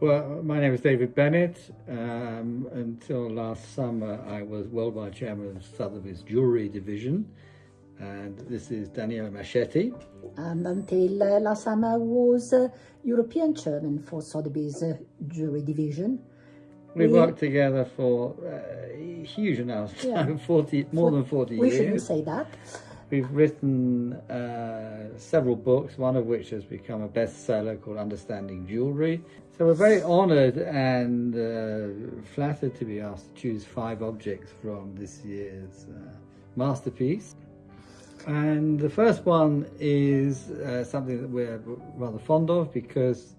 Well, my name is David Bennett. Until last summer, I was worldwide chairman of Sotheby's Jewelry Division, and this is Daniela Mascetti. And until last summer, I was European chairman for Sotheby's Jewelry Division. We worked together for a huge amount of time, more than 40 years. We shouldn't say that. We've written several books, one of which has become a bestseller called Understanding Jewelry. So we're very honoured and flattered to be asked to choose 5 objects from this year's masterpiece. And the first one is something that we're rather fond of because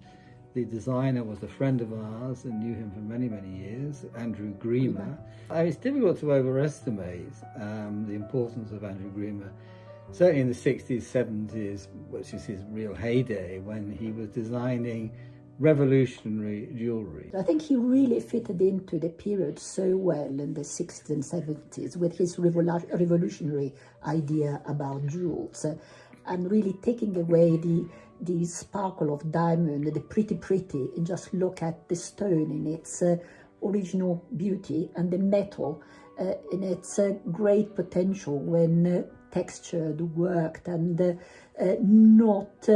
the designer was a friend of ours and knew him for many, many years, Andrew Grima. It's difficult to overestimate the importance of Andrew Grima, certainly in the 60s, 70s, which is his real heyday, when he was designing revolutionary jewellery. I think he really fitted into the period so well in the 60s and 70s with his revolutionary idea about jewels and really taking away the sparkle of diamond, the pretty, and just look at the stone in its original beauty and the metal in its great potential when textured, worked, and not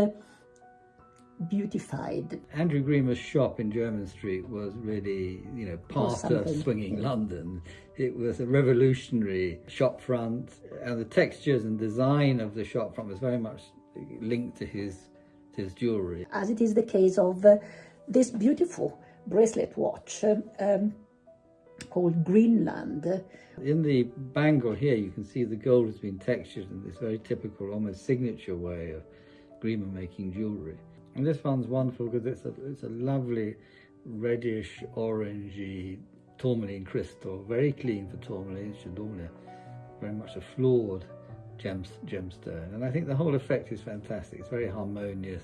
beautified. Andrew Grima's shop in Jermyn Street was really, part of swinging London. It was a revolutionary shop front, and the textures and design of the shop front was very much linked to his jewellery. As it is the case of this beautiful bracelet watch called Greenland. In the bangle here, you can see the gold has been textured in this very typical, almost signature way of Grima making jewellery. And this one's wonderful because it's a lovely reddish, orangey tourmaline crystal, very clean for tourmaline. It's normally very much a flawed gemstone, and I think the whole effect is fantastic. It's very harmonious,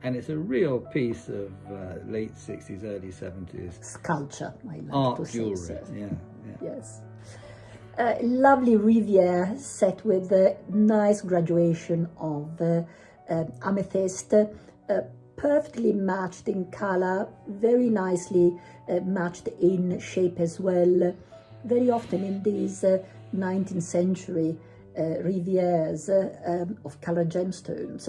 and it's a real piece of late 60s, early 70s sculpture, I like art to say jewelry. so. Yeah. Yes. Lovely Riviere set with a nice graduation of amethyst, perfectly matched in color, very nicely matched in shape as well. Very often in these 19th century Rivieres of colored gemstones,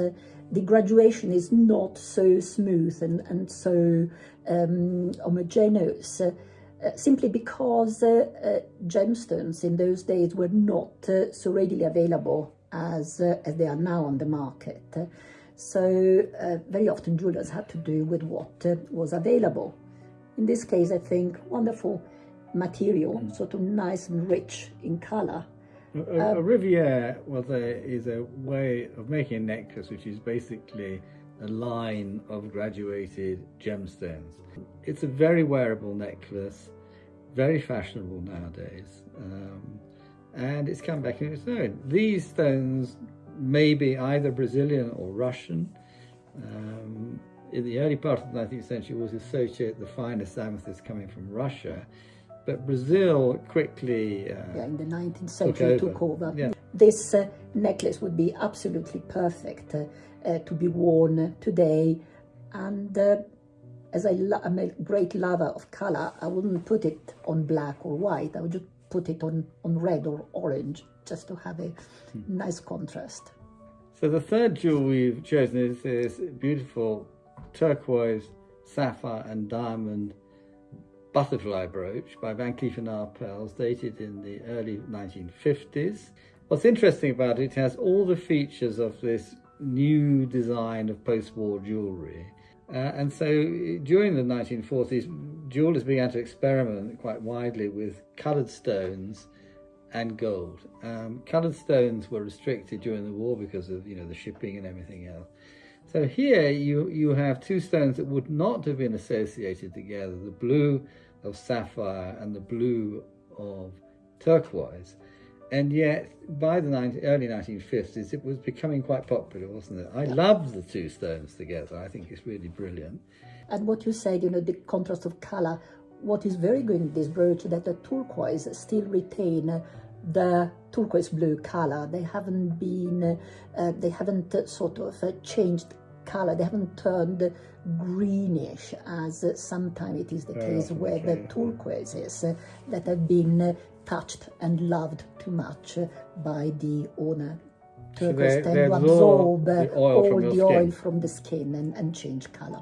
the graduation is not so smooth and so homogeneous, simply because gemstones in those days were not so readily available as they are now on the market. So very often jewelers had to do with what was available. In this case, I think wonderful material, sort of nice and rich in color. A Riviere is a way of making a necklace which is basically a line of graduated gemstones. It's a very wearable necklace, very fashionable nowadays, and it's come back in its own. These stones may be either Brazilian or Russian. In the early part of the 19th century, it was associated the finest amethyst coming from Russia. But Brazil quickly in the 19th century took over. Yeah. This necklace would be absolutely perfect to be worn today. And as I'm a great lover of color, I wouldn't put it on black or white. I would just put it on red or orange, just to have a nice contrast. So the third jewel we've chosen is this beautiful turquoise, sapphire and diamond butterfly brooch by Van Cleef & Arpels, dated in the early 1950s. What's interesting about it, it has all the features of this new design of post-war jewellery. And so during the 1940s, jewellers began to experiment quite widely with coloured stones and gold. Coloured stones were restricted during the war because of the shipping and everything else. So here you have 2 stones that would not have been associated together, the blue of sapphire and the blue of turquoise. And yet by the early 1950s, it was becoming quite popular, wasn't it? I love the 2 stones together. I think it's really brilliant. And what you said, the contrast of color, what is very good in this brooch is that the turquoise still retain the turquoise blue color. They haven't been, sort of changed color. They haven't turned greenish, as sometimes it is the case with the turquoises that have been touched and loved too much by the owner. Turquoise tend to absorb all the oil from the skin and change color.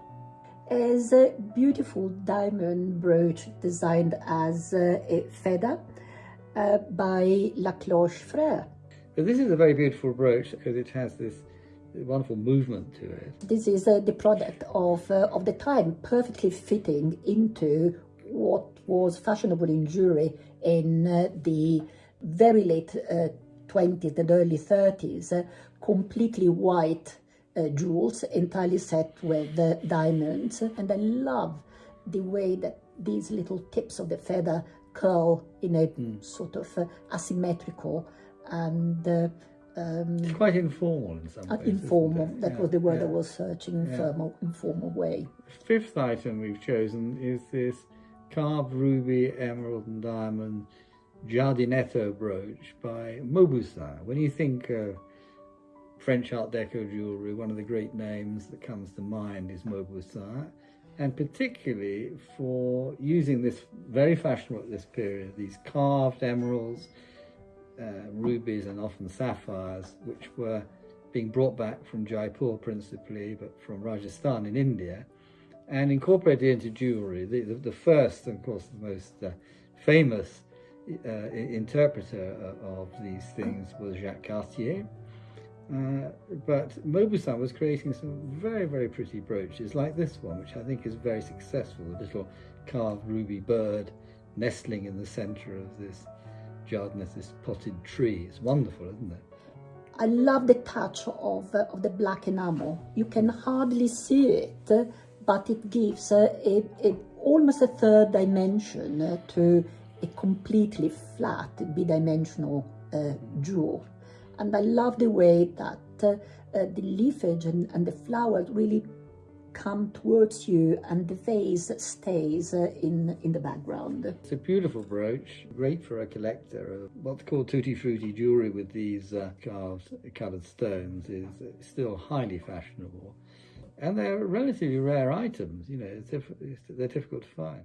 Is a beautiful diamond brooch designed as a feather by La Cloche Frere. But this is a very beautiful brooch because it has this wonderful movement to it. This is the product of the time, perfectly fitting into what was fashionable in jewelry in the very late 20s and early 30s, completely white jewels, entirely set with diamonds. And I love the way that these little tips of the feather curl in a sort of asymmetrical and it's quite informal in some ways. Informal, that was the word I was searching, informal way. Fifth item we've chosen is this carved ruby, emerald and diamond giardinetto brooch by Mauboussin. When you think of French Art Deco jewellery, one of the great names that comes to mind is Mauboussin, and particularly for using this very fashionable at this period, these carved emeralds, rubies and often sapphires, which were being brought back from Jaipur principally, but from Rajasthan in India, and incorporated into jewellery. The first, and of course the most famous interpreter of these things was Jacques Cartier. But Mauboussin was creating some very, very pretty brooches like this one, which I think is very successful, a little carved ruby bird nestling in the centre of this garden, this potted tree. It's wonderful, isn't it? I love the touch of the black enamel. You can hardly see it, but it gives almost a third dimension to a completely flat, bidimensional jewel. And I love the way that the leafage and the flowers really come towards you, and the vase stays in the background. It's a beautiful brooch, great for a collector. What's called tutti frutti jewellery with these carved coloured stones is still highly fashionable, and they're relatively rare items. You know, they're difficult to find.